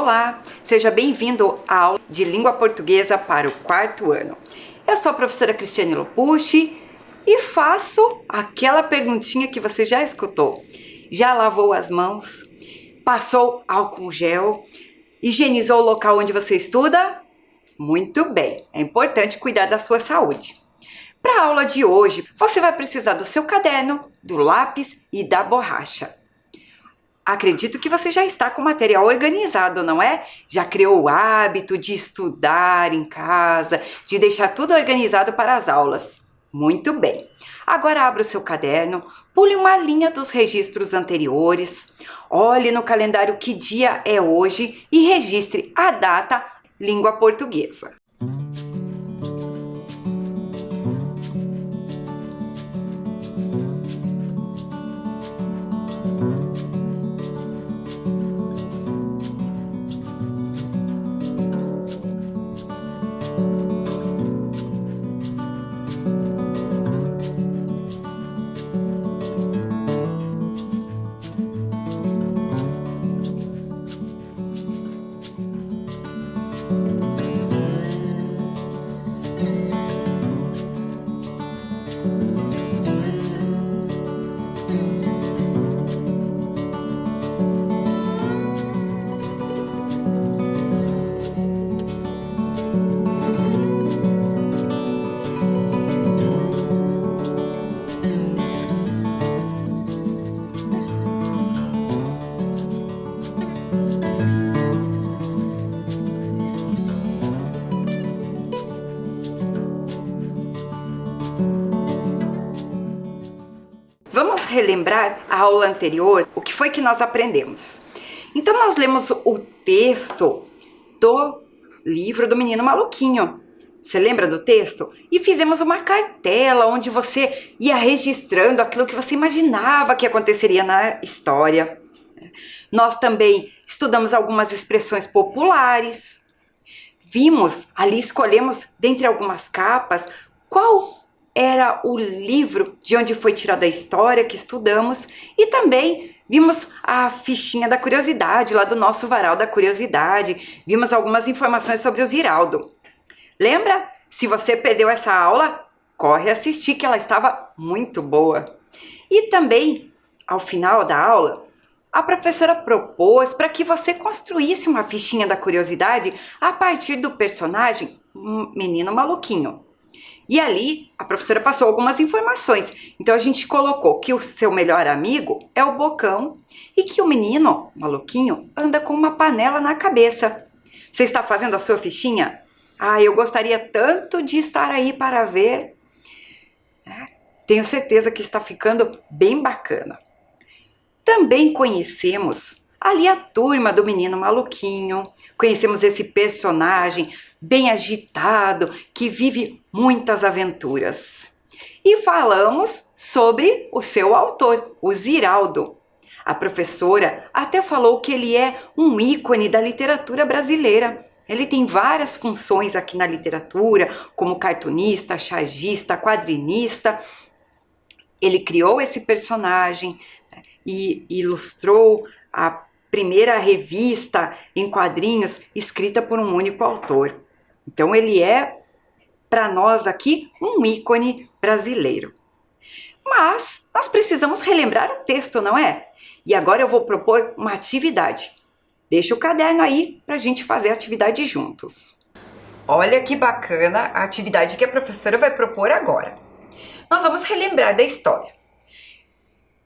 Olá, seja bem-vindo à aula de língua portuguesa para o 4º ano. Eu sou a professora Cristiane Lopucci e faço aquela perguntinha que você já escutou. Já lavou as mãos? Passou álcool gel? Higienizou o local onde você estuda? Muito bem, é importante cuidar da sua saúde. Para a aula de hoje, você vai precisar do seu caderno, do lápis e da borracha. Acredito que você já está com o material organizado, não é? Já criou o hábito de estudar em casa, de deixar tudo organizado para as aulas. Muito bem. Agora abra o seu caderno, pule uma linha dos registros anteriores, olhe no calendário que dia é hoje e registre a data língua portuguesa. Vamos relembrar a aula anterior, o que foi que nós aprendemos. Então nós lemos o texto do livro do Menino Maluquinho. Você lembra do texto? E fizemos uma cartela onde você ia registrando aquilo que você imaginava que aconteceria na história. Nós também estudamos algumas expressões populares. Vimos, ali escolhemos, dentre algumas capas, qual era o livro de onde foi tirada a história que estudamos e também vimos a fichinha da curiosidade lá do nosso varal da curiosidade, vimos algumas informações sobre o Ziraldo. Lembra? Se você perdeu essa aula, corre assistir que ela estava muito boa. E também, ao final da aula, a professora propôs para que você construísse uma fichinha da curiosidade a partir do personagem Menino Maluquinho. E ali, a professora passou algumas informações. Então, a gente colocou que o seu melhor amigo é o Bocão e que o menino maluquinho anda com uma panela na cabeça. Você está fazendo a sua fichinha? Ah, eu gostaria tanto de estar aí para ver. Tenho certeza que está ficando bem bacana. Também conhecemos ali a turma do Menino Maluquinho. Conhecemos esse personagem bem agitado, que vive muitas aventuras. E falamos sobre o seu autor, o Ziraldo. A professora até falou que ele é um ícone da literatura brasileira. Ele tem várias funções aqui na literatura, como cartunista, chargista, quadrinista. Ele criou esse personagem e ilustrou a primeira revista em quadrinhos escrita por um único autor. Então ele é, para nós aqui, um ícone brasileiro. Mas nós precisamos relembrar o texto, não é? E agora eu vou propor uma atividade. Deixa o caderno aí para a gente fazer a atividade juntos. Olha que bacana a atividade que a professora vai propor agora. Nós vamos relembrar da história.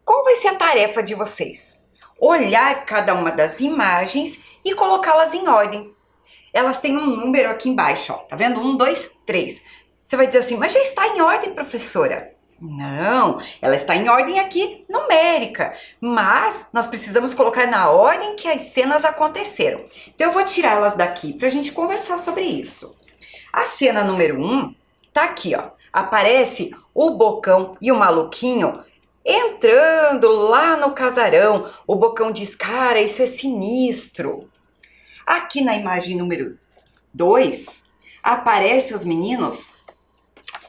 Qual vai ser a tarefa de vocês? Olhar cada uma das imagens e colocá-las em ordem. Elas têm um número aqui embaixo, ó. Tá vendo? 1, 2, 3. Você vai dizer assim, mas já está em ordem, professora? Não, ela está em ordem aqui numérica, mas nós precisamos colocar na ordem que as cenas aconteceram. Então eu vou tirar elas daqui para a gente conversar sobre isso. A cena número 1 tá aqui, ó. Aparece o Bocão e o Maluquinho entrando lá no casarão. O Bocão diz, cara, isso é sinistro. Aqui na imagem número 2, aparecem os meninos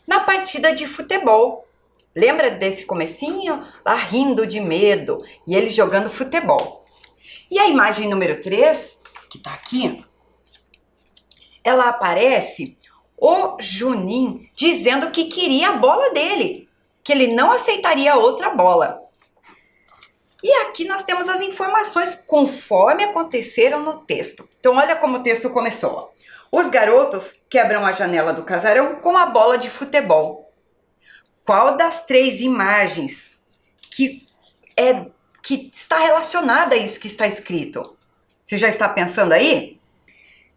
na partida de futebol. Lembra desse comecinho? Lá rindo de medo e eles jogando futebol. E a imagem número 3 que tá aqui, ela aparece o Juninho dizendo que queria a bola dele, que ele não aceitaria outra bola. E aqui nós temos as informações conforme aconteceram no texto. Então olha como o texto começou. Os garotos quebram a janela do casarão com a bola de futebol. Qual das 3 imagens que está relacionada a isso que está escrito? Você já está pensando aí?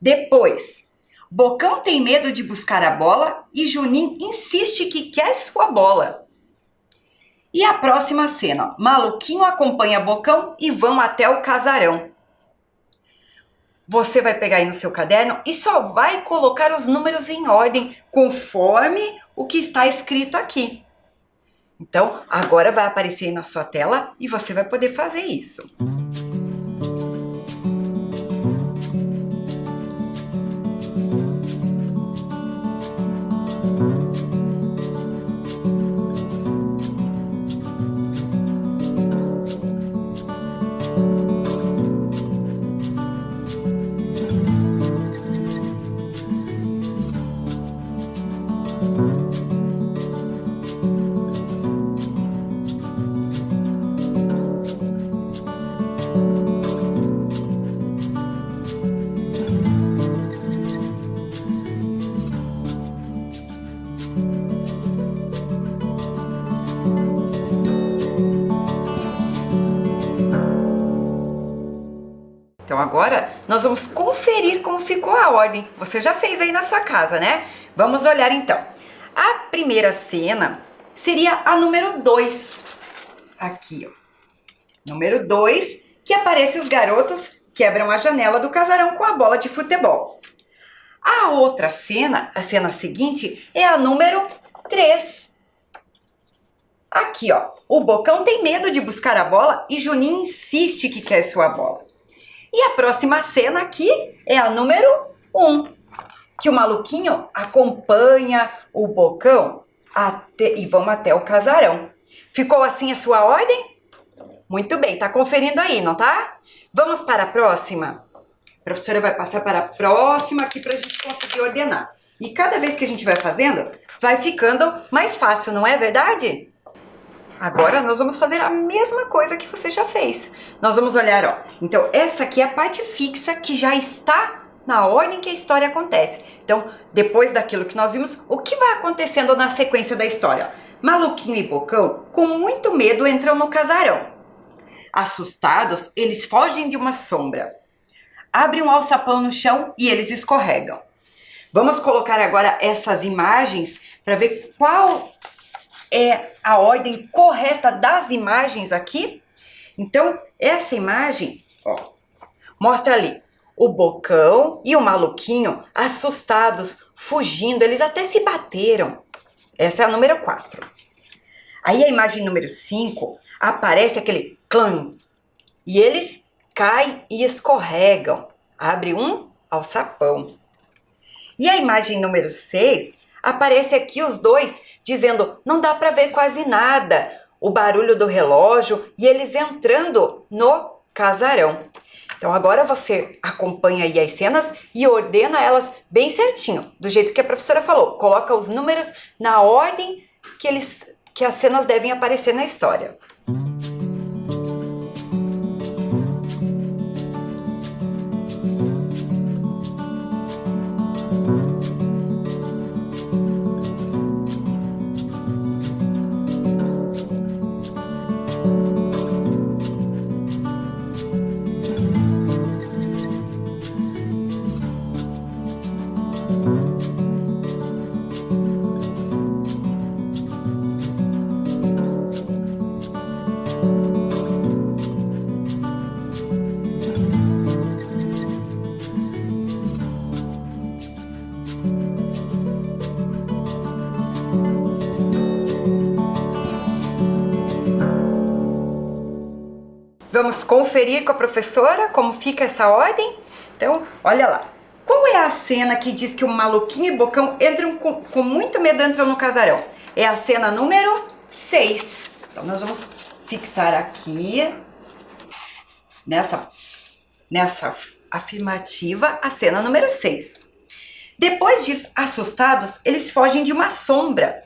Depois, Bocão tem medo de buscar a bola e Juninho insiste que quer sua bola. E a próxima cena, Maluquinho acompanha Bocão e vão até o casarão. Você vai pegar aí no seu caderno e só vai colocar os números em ordem, conforme o que está escrito aqui. Então, agora vai aparecer aí na sua tela e você vai poder fazer isso. Então agora nós vamos conferir como ficou a ordem. Você já fez aí na sua casa, né? Vamos olhar então. A primeira cena seria a número 2. Aqui, ó. Número 2, que aparece os garotos quebram a janela do casarão com a bola de futebol. A outra cena, a cena seguinte, é a número 3. Aqui, ó. O Bocão tem medo de buscar a bola e Juninho insiste que quer sua bola. E a próxima cena aqui é a número 1, que o Maluquinho acompanha o Bocão e vão até o casarão. Ficou assim a sua ordem? Muito bem, tá conferindo aí, não tá? Vamos para a próxima? A professora vai passar para a próxima aqui para a gente conseguir ordenar. E cada vez que a gente vai fazendo, vai ficando mais fácil, não é verdade? Agora nós vamos fazer a mesma coisa que você já fez. Nós vamos olhar, ó. Então, essa aqui é a parte fixa que já está na ordem que a história acontece. Então, depois daquilo que nós vimos, o que vai acontecendo na sequência da história? Maluquinho e Bocão, com muito medo, entram no casarão. Assustados, eles fogem de uma sombra. Abrem um alçapão no chão e eles escorregam. Vamos colocar agora essas imagens para ver qual é a ordem correta das imagens aqui. Então, essa imagem, ó, mostra ali o Bocão e o Maluquinho assustados, fugindo, eles até se bateram. Essa é a número 4. Aí a imagem número 5, aparece aquele clã, e eles caem e escorregam. Abre um alçapão. E a imagem número 6, aparece aqui os dois dizendo, não dá para ver quase nada, o barulho do relógio e eles entrando no casarão. Então agora você acompanha aí as cenas e ordena elas bem certinho, do jeito que a professora falou. Coloca os números na ordem que as cenas devem aparecer na história. Vamos conferir com a professora como fica essa ordem? Então, olha lá. Qual é a cena que diz que o Maluquinho e Bocão entram com muito medo, entram no casarão? É a cena número 6. Então, nós vamos fixar aqui, nessa Afirmativa, a cena número 6. Depois de assustados, eles fogem de uma sombra.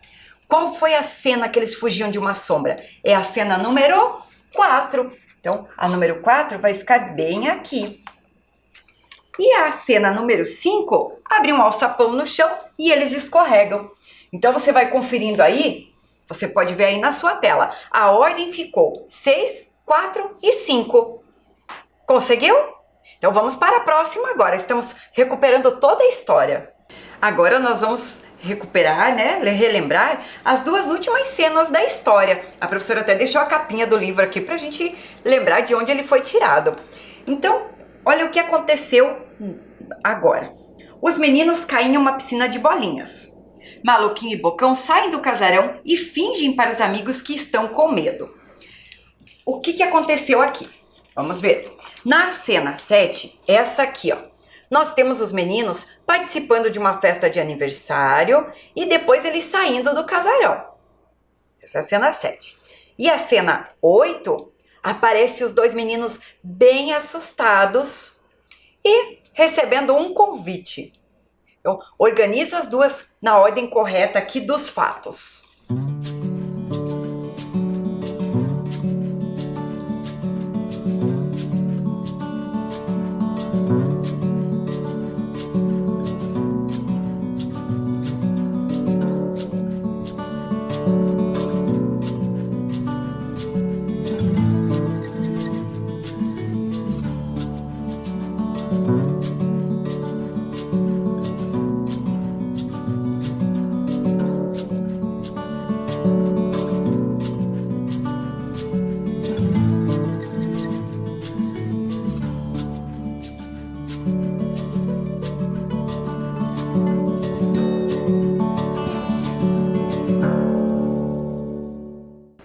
Qual foi a cena que eles fugiam de uma sombra? É a cena número 4. Então, a número 4 vai ficar bem aqui. E a cena número 5 abre um alçapão no chão e eles escorregam. Então, você vai conferindo aí, você pode ver aí na sua tela. A ordem ficou 6, 4 e 5. Conseguiu? Então, vamos para a próxima agora. Estamos recuperando toda a história. Agora nós vamos recuperar, né, relembrar as 2 últimas cenas da história. A professora até deixou a capinha do livro aqui para a gente lembrar de onde ele foi tirado. Então, olha o que aconteceu agora. Os meninos caem em uma piscina de bolinhas. Maluquinho e Bocão saem do casarão e fingem para os amigos que estão com medo. O que aconteceu aqui? Vamos ver. Na cena 7, essa aqui, ó. Nós temos os meninos participando de uma festa de aniversário e depois eles saindo do casarão. Essa é a cena 7. E a cena 8, aparece os 2 meninos bem assustados e recebendo um convite. Então, organiza as 2 na ordem correta aqui dos fatos.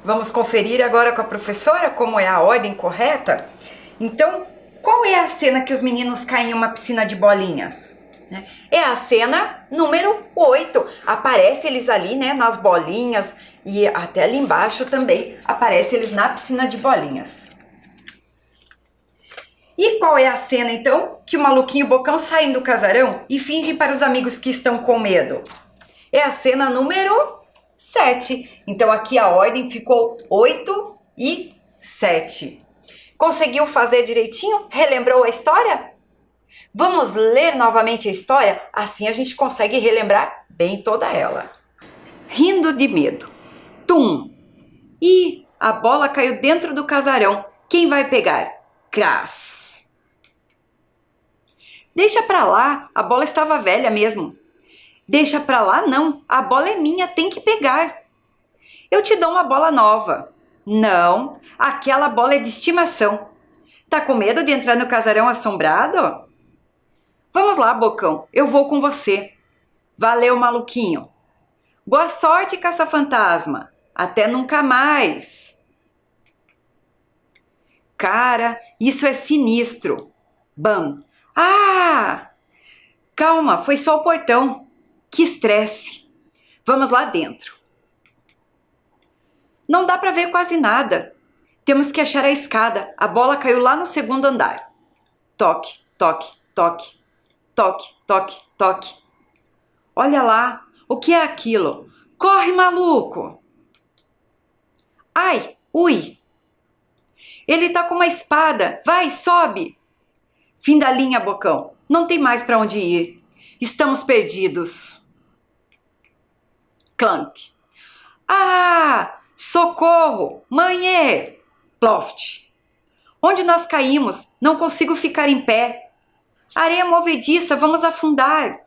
Vamos conferir agora com a professora como é a ordem correta? Então, qual é a cena que os meninos caem em uma piscina de bolinhas? É a cena número 8. Aparece eles ali, né, nas bolinhas e até ali embaixo também aparece eles na piscina de bolinhas. E qual é a cena, então, que o Maluquinho e o Bocão saem do casarão e fingem para os amigos que estão com medo? É a cena número 7. Então, aqui a ordem ficou 8 e 7. Conseguiu fazer direitinho? Relembrou a história? Vamos ler novamente a história? Assim a gente consegue relembrar bem toda ela. Rindo de medo. Tum! E a bola caiu dentro do casarão. Quem vai pegar? Crás! Deixa pra lá, a bola estava velha mesmo. Deixa pra lá não, a bola é minha, tem que pegar. Eu te dou uma bola nova. Não, aquela bola é de estimação. Tá com medo de entrar no casarão assombrado? Vamos lá, Bocão, eu vou com você. Valeu, Maluquinho. Boa sorte, caça-fantasma. Até nunca mais. Cara, isso é sinistro. Bam. Ah! Calma, foi só o portão. Que estresse. Vamos lá dentro. Não dá para ver quase nada. Temos que achar a escada. A bola caiu lá no 2º andar. Toque, toque, toque. Toque, toque, toque. Olha lá. O que é aquilo? Corre, maluco! Ai, ui! Ele tá com uma espada. Vai, sobe! Fim da linha, Bocão. Não tem mais para onde ir. Estamos perdidos. Clank. Ah! Socorro! Mãe! Ploft. Onde nós caímos? Não consigo ficar em pé. Areia movediça, vamos afundar.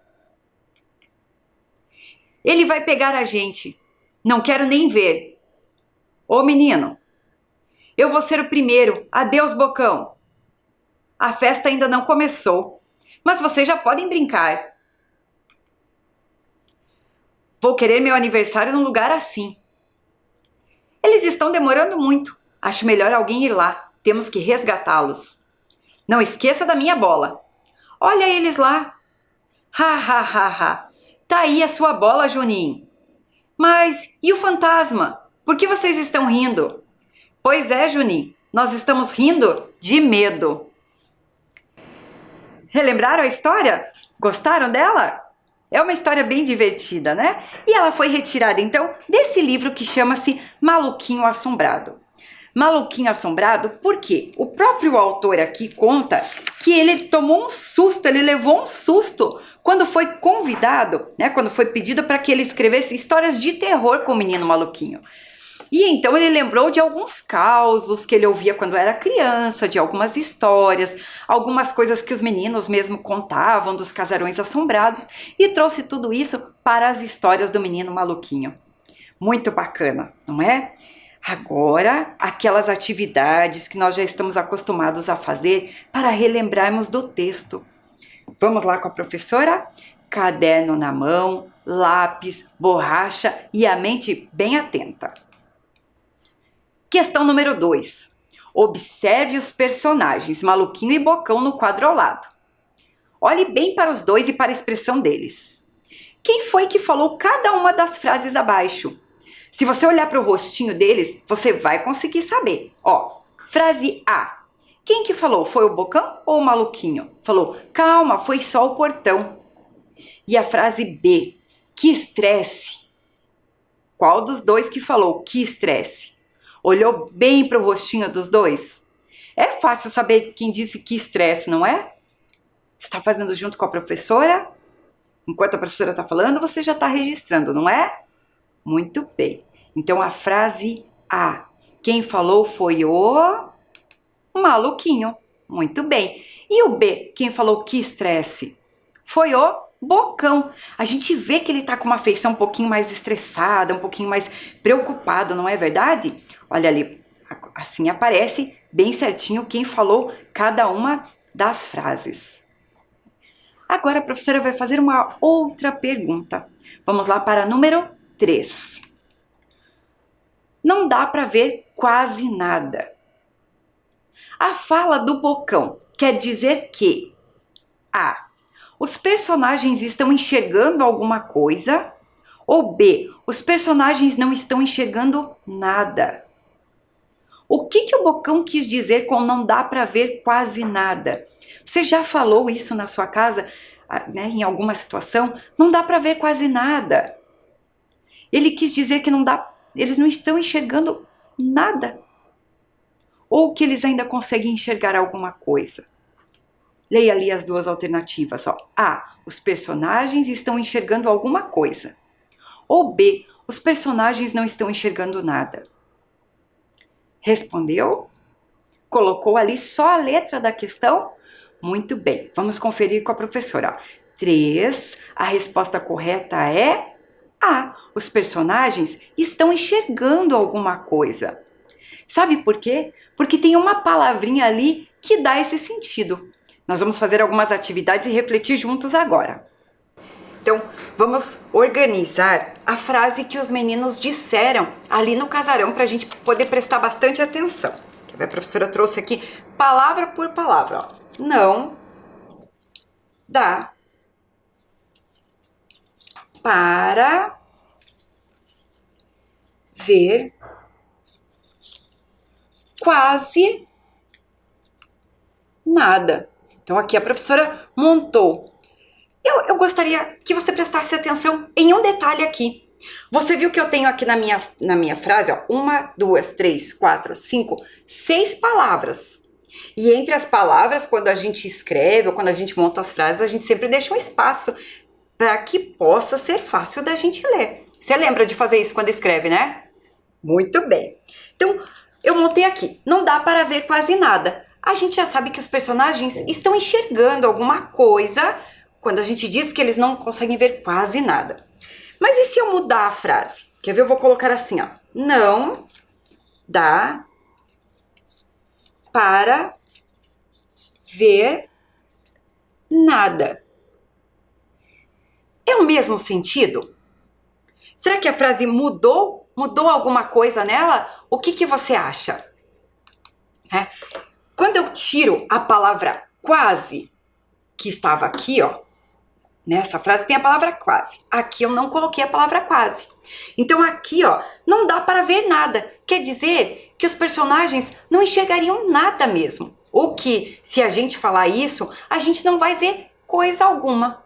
Ele vai pegar a gente. Não quero nem ver. Ô menino, eu vou ser o primeiro. Adeus, Bocão. A festa ainda não começou, mas vocês já podem brincar. Vou querer meu aniversário num lugar assim. Eles estão demorando muito. Acho melhor alguém ir lá. Temos que resgatá-los. Não esqueça da minha bola. Olha eles lá. Ha, ha, ha, ha. Tá aí a sua bola, Juninho. Mas e o fantasma? Por que vocês estão rindo? Pois é, Juninho. Nós estamos rindo de medo. Relembraram a história? Gostaram dela? É uma história bem divertida, né? E ela foi retirada, então, desse livro que chama-se Maluquinho Assombrado. Maluquinho Assombrado, por quê? O próprio autor aqui conta que ele tomou um susto, ele levou um susto quando foi convidado, né? Quando foi pedido para que ele escrevesse histórias de terror com o menino maluquinho. E então ele lembrou de alguns causos que ele ouvia quando era criança, de algumas histórias, algumas coisas que os meninos mesmo contavam dos casarões assombrados e trouxe tudo isso para as histórias do menino maluquinho. Muito bacana, não é? Agora, aquelas atividades que nós já estamos acostumados a fazer para relembrarmos do texto. Vamos lá com a professora? Caderno na mão, lápis, borracha e a mente bem atenta. Questão número 2. Observe os personagens Maluquinho e Bocão no quadro ao lado. Olhe bem para os dois e para a expressão deles. Quem foi que falou cada uma das frases abaixo? Se você olhar para o rostinho deles, você vai conseguir saber. Ó, frase A. Quem que falou? Foi o Bocão ou o Maluquinho? Falou, calma, foi só o portão. E a frase B. Que estresse. Qual dos dois que falou que estresse? Olhou bem para o rostinho dos dois? É fácil saber quem disse que estresse, não é? Está fazendo junto com a professora? Enquanto a professora está falando, você já está registrando, não é? Muito bem. Então, a frase A. Quem falou foi o Maluquinho. Muito bem. E o B. Quem falou que estresse? Foi o Bocão. A gente vê que ele está com uma feição um pouquinho mais estressada, um pouquinho mais preocupado, não é verdade? Olha ali, assim aparece bem certinho quem falou cada uma das frases. Agora a professora vai fazer uma outra pergunta. Vamos lá para número 3. Não dá para ver quase nada. A fala do Bocão quer dizer que A. Os personagens estão enxergando alguma coisa? Ou B. Os personagens não estão enxergando nada? O que o Bocão quis dizer com não dá para ver quase nada? Você já falou isso na sua casa, né, em alguma situação? Não dá para ver quase nada. Ele quis dizer que não dá, eles não estão enxergando nada. Ou que eles ainda conseguem enxergar alguma coisa. Leia ali as duas alternativas. Ó. A. Os personagens estão enxergando alguma coisa. Ou B. Os personagens não estão enxergando nada. Respondeu? Colocou ali só a letra da questão? Muito bem, vamos conferir com a professora. 3, a resposta correta é A. Os personagens estão enxergando alguma coisa. Sabe por quê? Porque tem uma palavrinha ali que dá esse sentido. Nós vamos fazer algumas atividades e refletir juntos agora. Então, vamos organizar a frase que os meninos disseram ali no casarão para a gente poder prestar bastante atenção. A professora trouxe aqui palavra por palavra. Ó. Não dá para ver quase nada. Então, aqui a professora montou. Eu gostaria que você prestasse atenção em um detalhe aqui. Você viu que eu tenho aqui na minha frase, ó, 1, 2, 3, 4, 5, 6 palavras. E entre as palavras, quando a gente escreve ou quando a gente monta as frases, a gente sempre deixa um espaço para que possa ser fácil da gente ler. Você lembra de fazer isso quando escreve, né? Muito bem. Então, eu montei aqui. Não dá para ver quase nada. A gente já sabe que os personagens estão enxergando alguma coisa quando a gente diz que eles não conseguem ver quase nada. Mas e se eu mudar a frase? Quer ver? Eu vou colocar assim, ó. Não dá para ver nada. É o mesmo sentido? Será que a frase mudou? Mudou alguma coisa nela? O que você acha? Quando eu tiro a palavra quase, que estava aqui, ó, nessa frase tem a palavra quase. Aqui eu não coloquei a palavra quase. Então aqui, ó, não dá para ver nada. Quer dizer que os personagens não enxergariam nada mesmo. O que, se a gente falar isso, a gente não vai ver coisa alguma.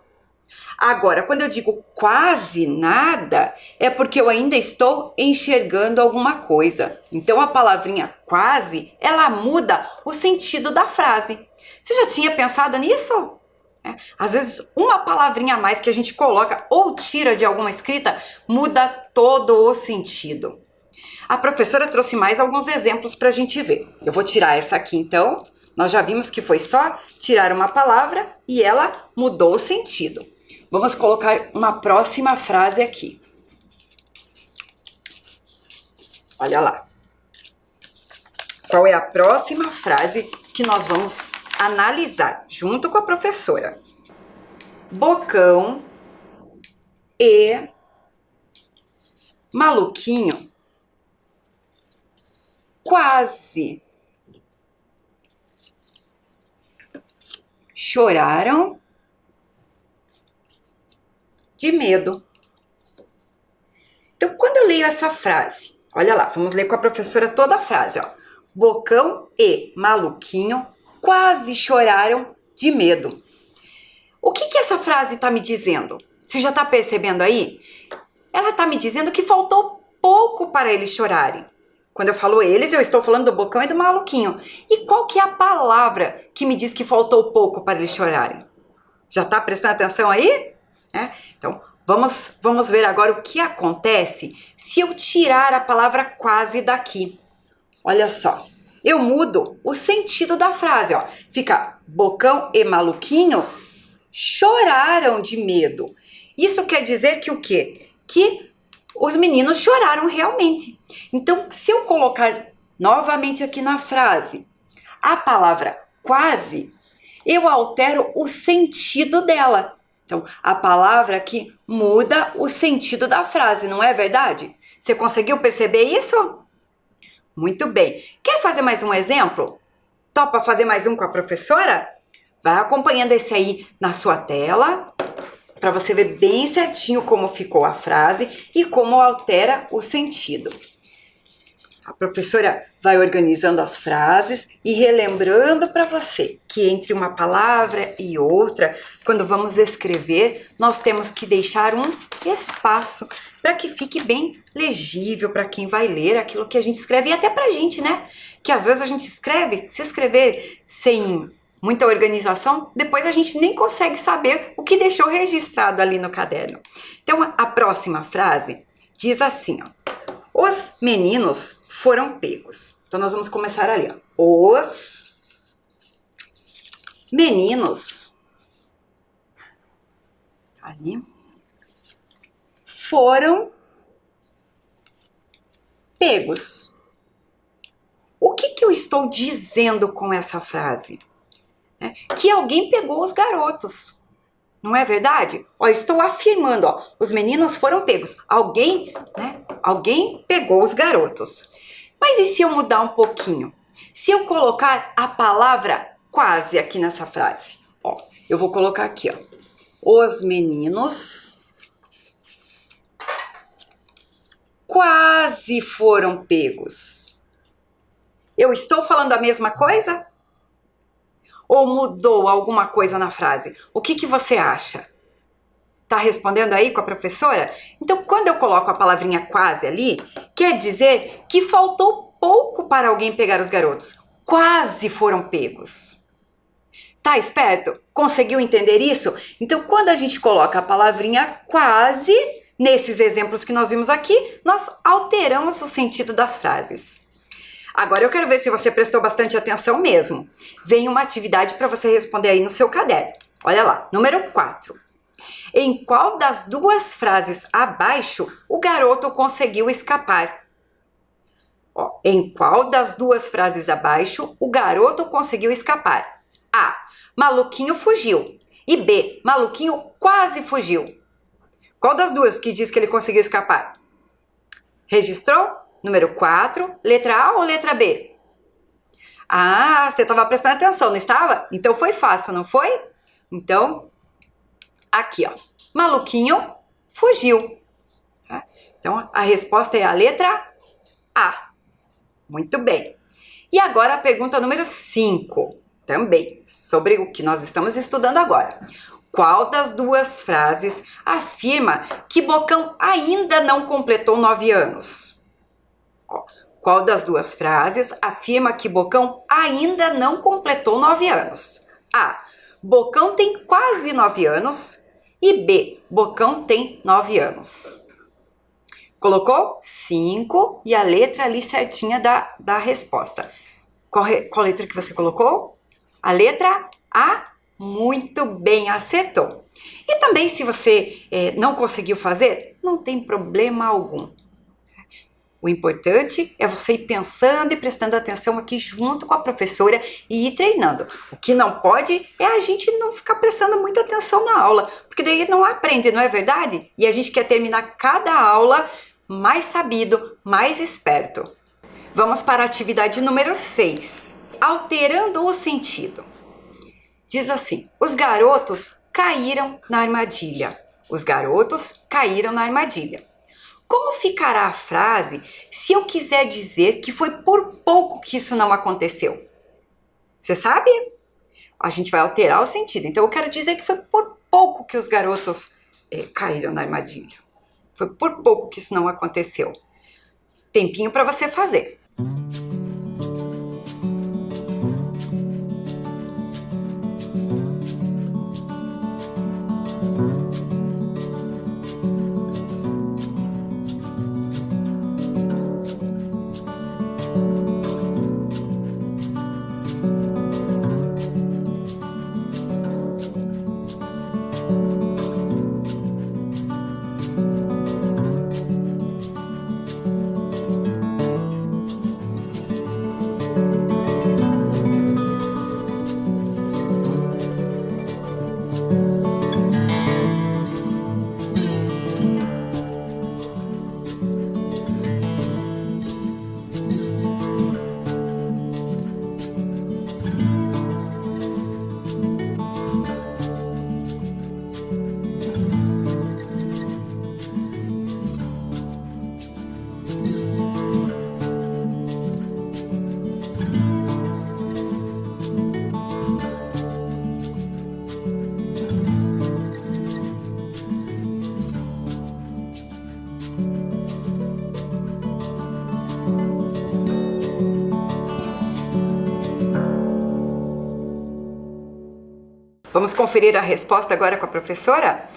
Agora, quando eu digo quase nada, é porque eu ainda estou enxergando alguma coisa. Então, a palavrinha quase, ela muda o sentido da frase. Você já tinha pensado nisso? Às vezes, uma palavrinha a mais que a gente coloca ou tira de alguma escrita muda todo o sentido. A professora trouxe mais alguns exemplos para a gente ver. Eu vou tirar essa aqui, então. Nós já vimos que foi só tirar uma palavra e ela mudou o sentido. Vamos colocar uma próxima frase aqui. Olha lá. Qual é a próxima frase que nós vamos analisar junto com a professora? Bocão e Maluquinho quase choraram de medo. Então, quando eu leio essa frase, olha lá, vamos ler com a professora toda a frase, ó. Bocão e Maluquinho quase choraram de medo. O que essa frase está me dizendo? Você já está percebendo aí? Ela está me dizendo que faltou pouco para eles chorarem. Quando eu falo eles, eu estou falando do Bocão e do Maluquinho. E qual que é a palavra que me diz que faltou pouco para eles chorarem? Já está prestando atenção aí? Então, vamos ver agora o que acontece se eu tirar a palavra quase daqui. Olha só, eu mudo o sentido da frase, ó. Fica Bocão e Maluquinho choraram de medo. Isso quer dizer que o quê? Que os meninos choraram realmente. Então, se eu colocar novamente aqui na frase a palavra quase, eu altero o sentido dela. Então, a palavra aqui muda o sentido da frase, não é verdade? Você conseguiu perceber isso? Muito bem. Quer fazer mais um exemplo? Topa fazer mais um com a professora? Vai acompanhando esse aí na sua tela, para você ver bem certinho como ficou a frase e como altera o sentido. A professora vai organizando as frases e relembrando para você que entre uma palavra e outra, quando vamos escrever, nós temos que deixar um espaço para que fique bem legível para quem vai ler aquilo que a gente escreve e até para a gente, né? Que às vezes a gente escreve, se escrever sem muita organização, depois a gente nem consegue saber o que deixou registrado ali no caderno. Então, a próxima frase diz assim, ó. Os meninos foram pegos. Então, nós vamos começar ali, ó. Os meninos ali foram pegos. O que eu estou dizendo com essa frase? Que alguém pegou os garotos. Não é verdade? Ó, estou afirmando, ó, os meninos foram pegos. Alguém pegou os garotos. Mas e se eu mudar um pouquinho? Se eu colocar a palavra quase aqui nessa frase? Ó, eu vou colocar aqui, ó. Os meninos quase foram pegos. Eu estou falando a mesma coisa? Ou mudou alguma coisa na frase? O que você acha? Tá respondendo aí com a professora? Então, quando eu coloco a palavrinha quase ali, quer dizer que faltou pouco para alguém pegar os garotos. Quase foram pegos. Tá esperto? Conseguiu entender isso? Então, quando a gente coloca a palavrinha quase, nesses exemplos que nós vimos aqui, nós alteramos o sentido das frases. Agora eu quero ver se você prestou bastante atenção mesmo. Vem uma atividade para você responder aí no seu caderno. Olha lá, número 4. Em qual das duas frases abaixo o garoto conseguiu escapar? Ó, em qual das duas frases abaixo o garoto conseguiu escapar? A. Maluquinho fugiu. E B. Maluquinho quase fugiu. Qual das duas que diz que ele conseguiu escapar? Registrou? Número 4, letra A ou letra B? Ah, você estava prestando atenção, não estava? Então foi fácil, não foi? Então, aqui, ó. Maluquinho fugiu. Então, a resposta é a letra A. Muito bem. E agora a pergunta número 5. também, sobre o que nós estamos estudando agora. Qual das duas frases afirma que Bocão ainda não completou 9 anos? Qual das duas frases afirma que Bocão ainda não completou 9 anos? A. Bocão tem quase 9 anos. E B. Bocão tem 9 anos. Colocou 5 e a letra ali certinha da resposta. Qual letra que você colocou? A letra A. Muito bem, acertou. E também, se você não conseguiu fazer, não tem problema algum. O importante é você ir pensando e prestando atenção aqui junto com a professora e ir treinando. O que não pode é a gente não ficar prestando muita atenção na aula, porque daí não aprende, não é verdade? E a gente quer terminar cada aula mais sabido, mais esperto. Vamos para a atividade número 6. Alterando o sentido. Diz assim: os garotos caíram na armadilha. Os garotos caíram na armadilha. Como ficará a frase se eu quiser dizer que foi por pouco que isso não aconteceu? Você sabe? A gente vai alterar o sentido. Então, eu quero dizer que foi por pouco que os garotos caíram na armadilha. Foi por pouco que isso não aconteceu. Tempinho para você fazer. Vamos conferir a resposta agora com a professora?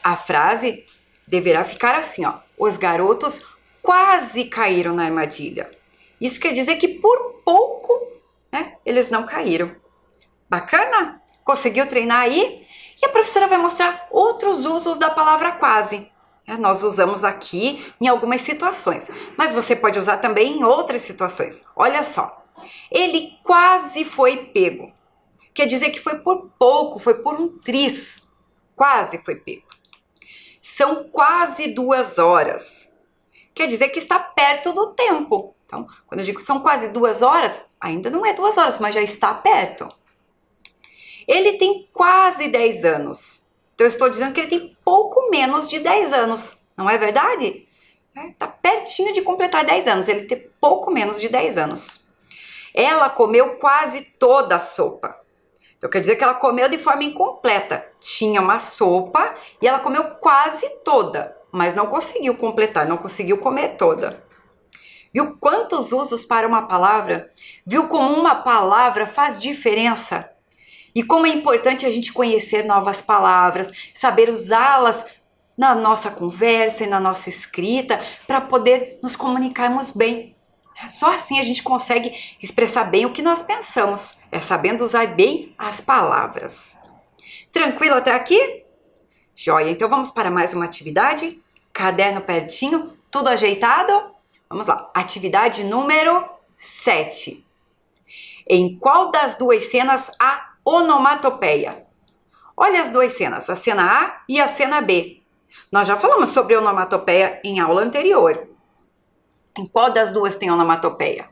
A frase deverá ficar assim, ó. Os garotos quase caíram na armadilha. Isso quer dizer que por pouco, né, eles não caíram. Bacana? Conseguiu treinar aí? E a professora vai mostrar outros usos da palavra quase. Nós usamos aqui em algumas situações, mas você pode usar também em outras situações. Olha só. Ele quase foi pego. Quer dizer que foi por pouco, foi por um tris. Quase foi pego. São quase 2 horas. Quer dizer que está perto do tempo. Então, quando eu digo que são quase 2 horas, ainda não é 2 horas, mas já está perto. Ele tem quase 10 anos. Então, eu estou dizendo que ele tem pouco menos de 10 anos. Não é verdade? Está pertinho de completar 10 anos. Ele tem pouco menos de 10 anos. Ela comeu quase toda a sopa. Então, quer dizer que ela comeu de forma incompleta. Tinha uma sopa e ela comeu quase toda, mas não conseguiu completar, não conseguiu comer toda. Viu quantos usos para uma palavra? Viu como uma palavra faz diferença? E como é importante a gente conhecer novas palavras, saber usá-las na nossa conversa e na nossa escrita para poder nos comunicarmos bem. Só assim a gente consegue expressar bem o que nós pensamos, sabendo usar bem as palavras. Tranquilo até aqui? Joia, então vamos para mais uma atividade? Caderno pertinho, tudo ajeitado? Vamos lá, atividade número 7. Em qual das duas cenas há onomatopeia? Olha as duas cenas, a cena A e a cena B. Nós já falamos sobre onomatopeia em aula anterior. Em qual das duas tem onomatopeia?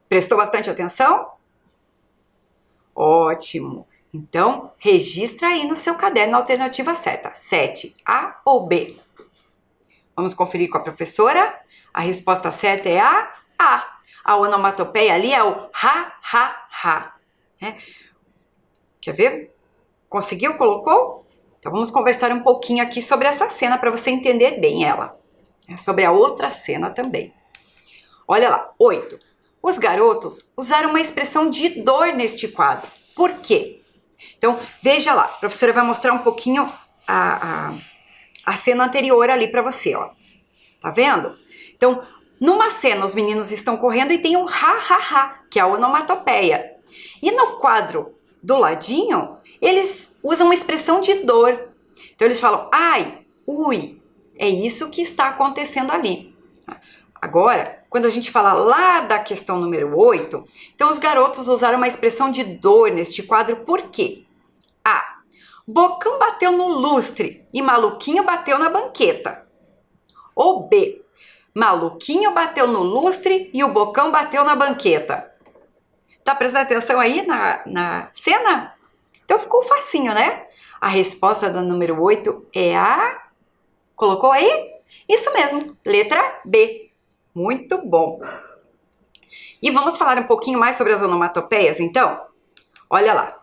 Prestou bastante atenção? Ótimo! Então, registra aí no seu caderno a alternativa certa. 7, A ou B? Vamos conferir com a professora? A resposta certa é a A. a onomatopeia ali é o ha, ha, ha. Né? Quer ver? Conseguiu? Colocou? Então vamos conversar um pouquinho aqui sobre essa cena para você entender bem ela. Sobre a outra cena também. Olha lá, 8. Os garotos usaram uma expressão de dor neste quadro. Por quê? Então, veja lá, a professora vai mostrar um pouquinho a cena anterior ali para você, ó. Tá vendo? Então, numa cena, os meninos estão correndo e tem um ha, ha, ha, que é a onomatopeia. E no quadro do ladinho, eles usam uma expressão de dor. Então, eles falam, ai, ui. É isso que está acontecendo ali. Agora, quando a gente fala lá da questão número 8, então os garotos usaram uma expressão de dor neste quadro, por quê? A. Bocão bateu no lustre e Maluquinho bateu na banqueta. Ou B. Maluquinho bateu no lustre e o Bocão bateu na banqueta. Tá prestando atenção aí na cena? Então ficou facinho, né? A resposta da número 8 é a... Colocou aí? Isso mesmo, letra B. Muito bom. E vamos falar um pouquinho mais sobre as onomatopeias, então? Olha lá.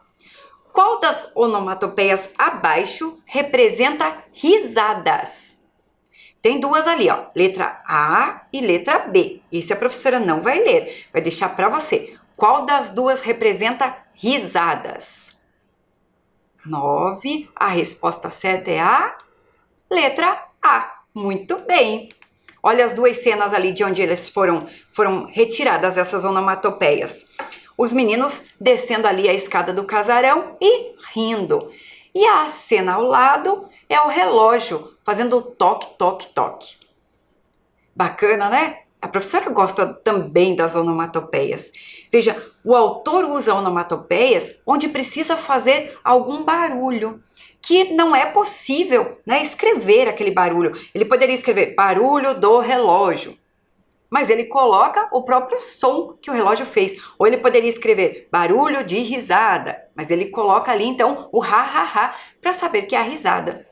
Qual das onomatopeias abaixo representa risadas? Tem duas ali, ó. Letra A e letra B. Esse a professora não vai ler. Vai deixar para você. Qual das duas representa risadas? 9. A resposta certa é a letra A. Muito bem. Olha as duas cenas ali de onde eles foram retiradas essas onomatopeias. Os meninos descendo ali a escada do casarão e rindo. E a cena ao lado é o relógio fazendo toque, toque, toque. Bacana, né? A professora gosta também das onomatopeias. Veja, o autor usa onomatopeias onde precisa fazer algum barulho, que não é possível, né, escrever aquele barulho. Ele poderia escrever barulho do relógio, mas ele coloca o próprio som que o relógio fez. Ou ele poderia escrever barulho de risada, mas ele coloca ali então o ha, ha, ha para saber que é a risada.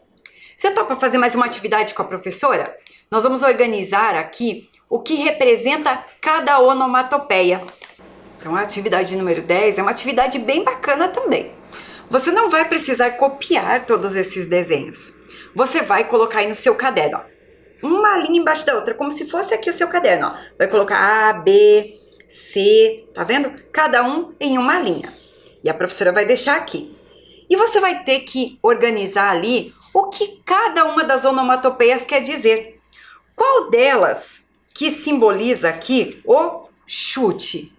Você topa fazer mais uma atividade com a professora? Nós vamos organizar aqui o que representa cada onomatopeia. Então a atividade número 10 é uma atividade bem bacana também. Você não vai precisar copiar todos esses desenhos. Você vai colocar aí no seu caderno, ó, uma linha embaixo da outra, como se fosse aqui o seu caderno, ó. Vai colocar A, B, C, tá vendo? Cada um em uma linha. E a professora vai deixar aqui. E você vai ter que organizar ali o que cada uma das onomatopeias quer dizer. Qual delas que simboliza aqui o chute?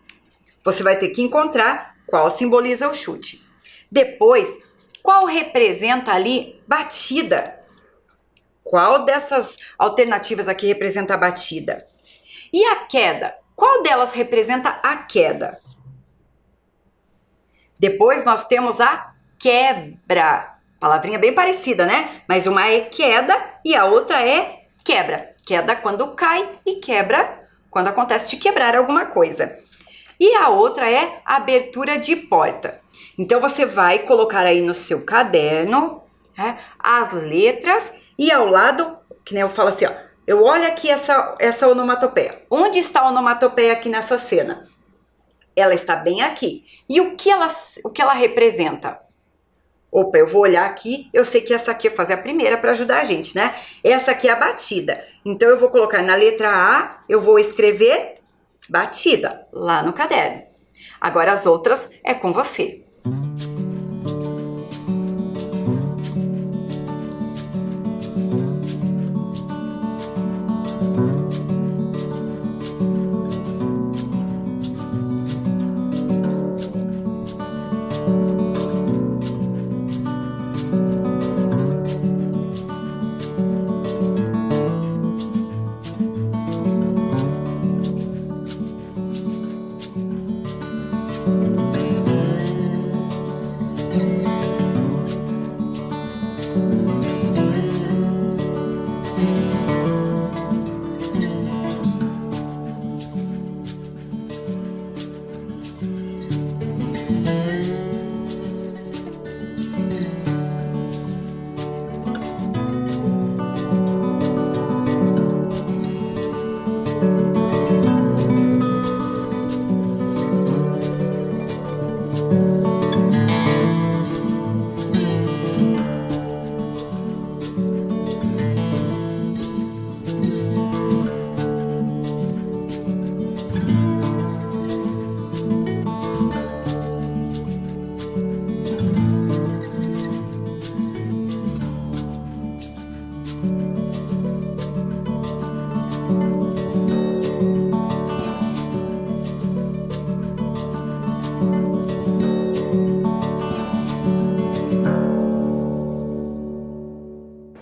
Você vai ter que encontrar qual simboliza o chute. Depois, qual representa ali batida? Qual dessas alternativas aqui representa a batida? E a queda? Qual delas representa a queda? Depois nós temos a quebra. Palavrinha bem parecida, né? Mas uma é queda e a outra é quebra. Queda quando cai e quebra quando acontece de quebrar alguma coisa. E a outra é abertura de porta. Então, você vai colocar aí no seu caderno, né, as letras e ao lado, que nem eu falo assim, ó, eu olho aqui essa onomatopeia. Onde está a onomatopeia aqui nessa cena? Ela está bem aqui. E o que ela representa? Opa, eu vou olhar aqui, eu sei que essa aqui eu vou fazer a primeira para ajudar a gente, né? Essa aqui é a batida. Então, eu vou colocar na letra A, eu vou escrever batida lá no caderno. Agora as outras é com você.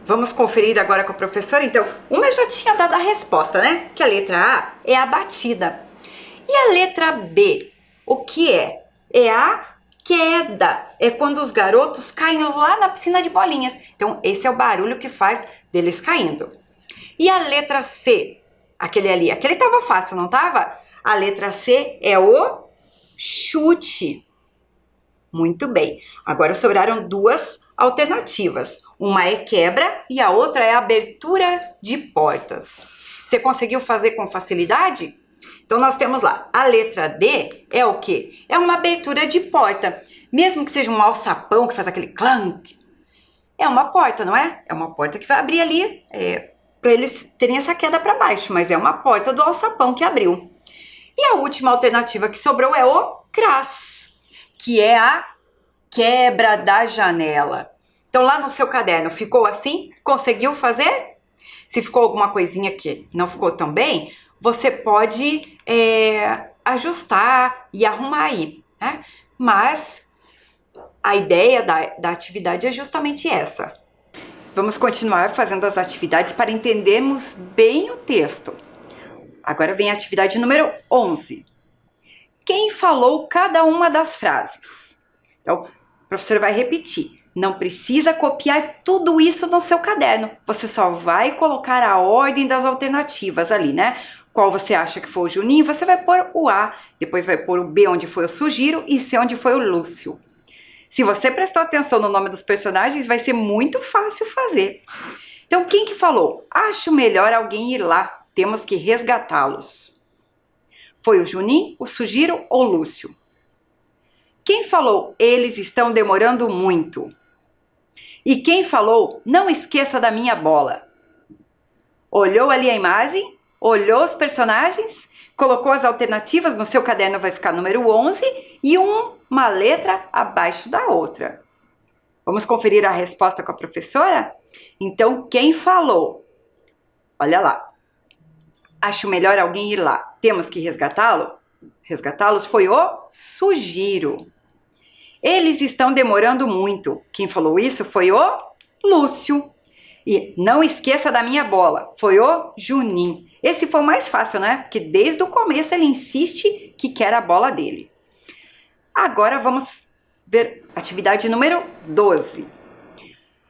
Vamos conferir agora com a professora. Então, uma já tinha dado a resposta, né? Que a letra A é a batida. E a letra B, o que é? É a queda. É quando os garotos caem lá na piscina de bolinhas. Então, esse é o barulho que faz deles caindo. E a letra C, aquele ali, aquele tava fácil, não tava? A letra C é o chute. Muito bem. Agora sobraram duas alternativas. Uma é quebra e a outra é abertura de portas. Você conseguiu fazer com facilidade? Então nós temos lá, a letra D é o quê? É uma abertura de porta. Mesmo que seja um alçapão que faz aquele clank, é uma porta, não é? É uma porta que vai abrir ali, para eles terem essa queda para baixo, mas é uma porta do alçapão que abriu. E a última alternativa que sobrou é o CRAS, que é a quebra da janela. Então lá no seu caderno ficou assim? Conseguiu fazer? Se ficou alguma coisinha que não ficou tão bem, você pode ajustar e arrumar aí, né? Mas a ideia da atividade é justamente essa. Vamos continuar fazendo as atividades para entendermos bem o texto. Agora vem a atividade número 11. Quem falou cada uma das frases? Então, a professora vai repetir. Não precisa copiar tudo isso no seu caderno. Você só vai colocar a ordem das alternativas ali, né? Qual você acha que foi o Juninho, você vai pôr o A. Depois vai pôr o B onde foi o Sugiro e C onde foi o Lúcio. Se você prestou atenção no nome dos personagens, vai ser muito fácil fazer. Então, quem que falou? Acho melhor alguém ir lá. Temos que resgatá-los. Foi o Juninho, o Sugiro ou o Lúcio? Quem falou? Eles estão demorando muito. E quem falou? Não esqueça da minha bola. Olhou ali a imagem? Olhou os personagens? Colocou as alternativas? No seu caderno vai ficar número 11 e uma letra abaixo da outra. Vamos conferir a resposta com a professora? Então, quem falou? Olha lá. Acho melhor alguém ir lá. Temos que resgatá-los foi o Sugiro. Eles estão demorando muito. Quem falou isso foi o Lúcio. E não esqueça da minha bola. Foi o Juninho. Esse foi o mais fácil, né? Porque desde o começo ele insiste que quer a bola dele. Agora vamos ver atividade número 12.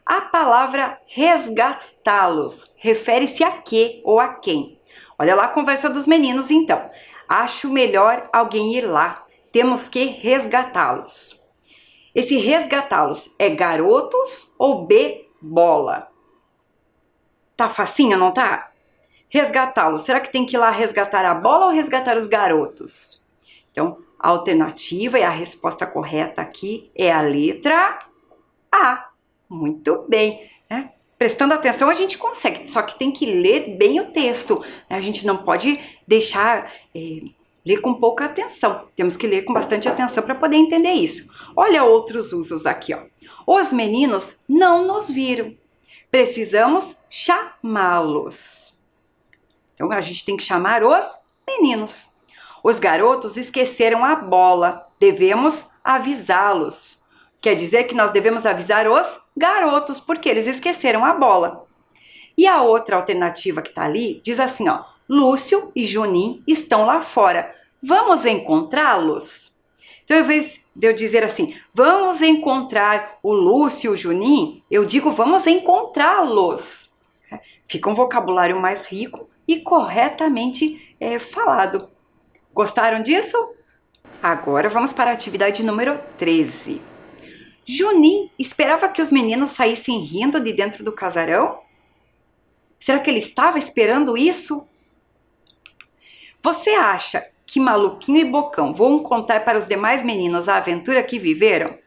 A palavra resgatá-los refere-se a quê ou a quem? Olha lá a conversa dos meninos, então. Acho melhor alguém ir lá. Temos que resgatá-los. Esse resgatá-los é garotos ou B, bola? Tá facinho, não tá? Resgatá-los. Será que tem que ir lá resgatar a bola ou resgatar os garotos? Então, a alternativa e a resposta correta aqui é a letra A. Muito bem, né? Prestando atenção a gente consegue, só que tem que ler bem o texto. A gente não pode deixar ler com pouca atenção. Temos que ler com bastante atenção para poder entender isso. Olha outros usos aqui, ó. Os meninos não nos viram. Precisamos chamá-los. Então a gente tem que chamar os meninos. Os garotos esqueceram a bola. Devemos avisá-los. Quer dizer que nós devemos avisar os garotos, porque eles esqueceram a bola. E a outra alternativa que está ali diz assim, ó. Lúcio e Juninho estão lá fora. Vamos encontrá-los? Então, ao invés de eu dizer assim, vamos encontrar o Lúcio e o Juninho, eu digo vamos encontrá-los. Fica um vocabulário mais rico e corretamente falado. Gostaram disso? Agora vamos para a atividade número 13. Juninho esperava que os meninos saíssem rindo de dentro do casarão? Será que ele estava esperando isso? Você acha que Maluquinho e Bocão vão contar para os demais meninos a aventura que viveram?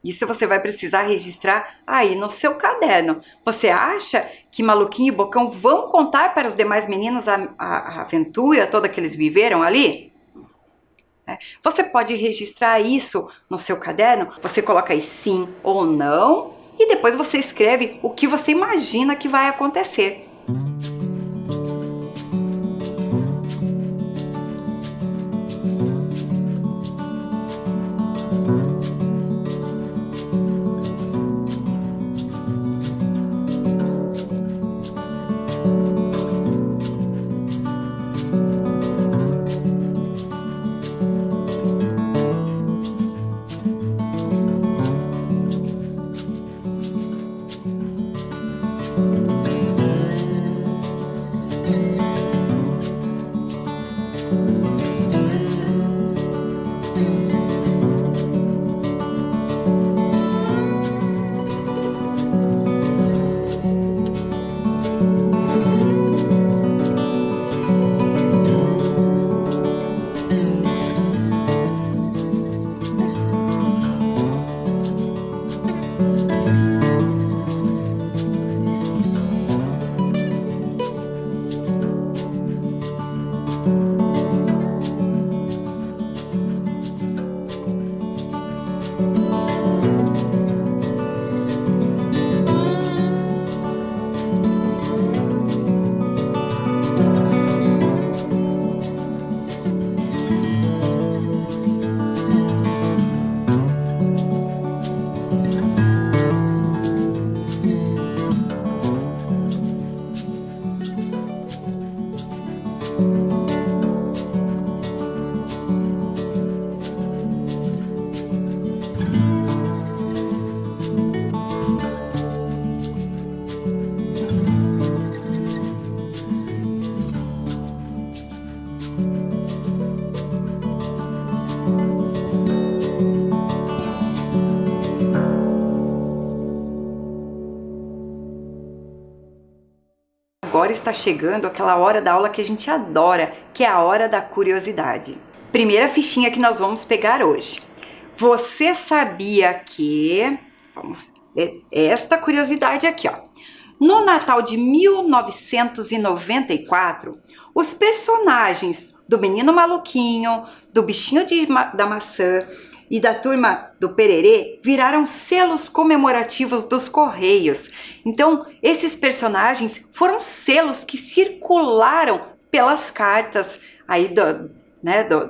Isso você vai precisar registrar aí no seu caderno. Você acha que Maluquinho e Bocão vão contar para os demais meninos a aventura toda que eles viveram ali? Você pode registrar isso no seu caderno, você coloca aí sim ou não, e depois você escreve o que você imagina que vai acontecer. Agora está chegando aquela hora da aula que a gente adora, que é a hora da curiosidade. Primeira fichinha que nós vamos pegar hoje. Você sabia que... Vamos ler esta curiosidade aqui, ó. No Natal de 1994, os personagens do Menino Maluquinho, do Bichinho da Maçã e da Turma do Pererê viraram selos comemorativos dos Correios. Então, esses personagens foram selos que circularam pelas cartas aí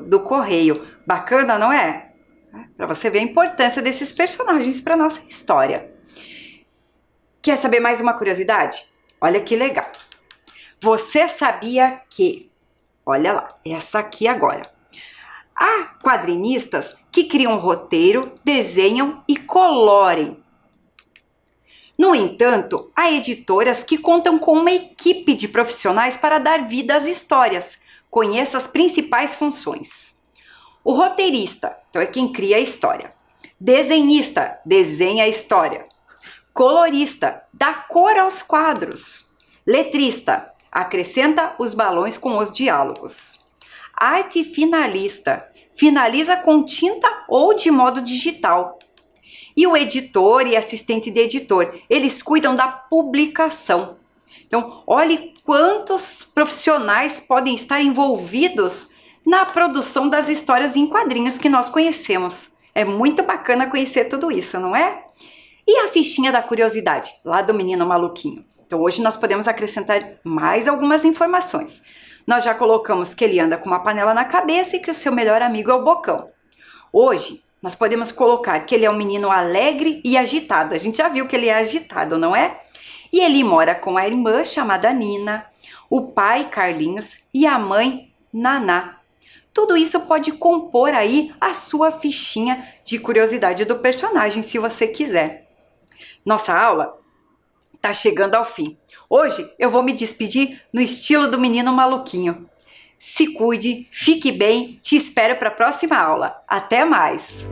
do Correio. Bacana, não é? Para você ver a importância desses personagens para nossa história. Quer saber mais uma curiosidade? Olha que legal. Você sabia que... Olha lá, essa aqui agora. Há quadrinistas que criam roteiro, desenham e colorem. No entanto, há editoras que contam com uma equipe de profissionais para dar vida às histórias. Conheça as principais funções. O roteirista, então, é quem cria a história. Desenhista, desenha a história. Colorista, dá cor aos quadros. Letrista, acrescenta os balões com os diálogos. Arte finalista, finaliza com tinta ou de modo digital. E o editor e assistente de editor, eles cuidam da publicação. Então, olhe quantos profissionais podem estar envolvidos na produção das histórias em quadrinhos que nós conhecemos. É muito bacana conhecer tudo isso, não é? E a fichinha da curiosidade, lá do Menino Maluquinho? Então, hoje nós podemos acrescentar mais algumas informações. Nós já colocamos que ele anda com uma panela na cabeça e que o seu melhor amigo é o Bocão. Hoje, nós podemos colocar que ele é um menino alegre e agitado. A gente já viu que ele é agitado, não é? E ele mora com a irmã chamada Nina, o pai Carlinhos e a mãe Naná. Tudo isso pode compor aí a sua fichinha de curiosidade do personagem, se você quiser. Nossa aula está chegando ao fim. Hoje eu vou me despedir no estilo do Menino Maluquinho. Se cuide, fique bem, te espero para a próxima aula. Até mais!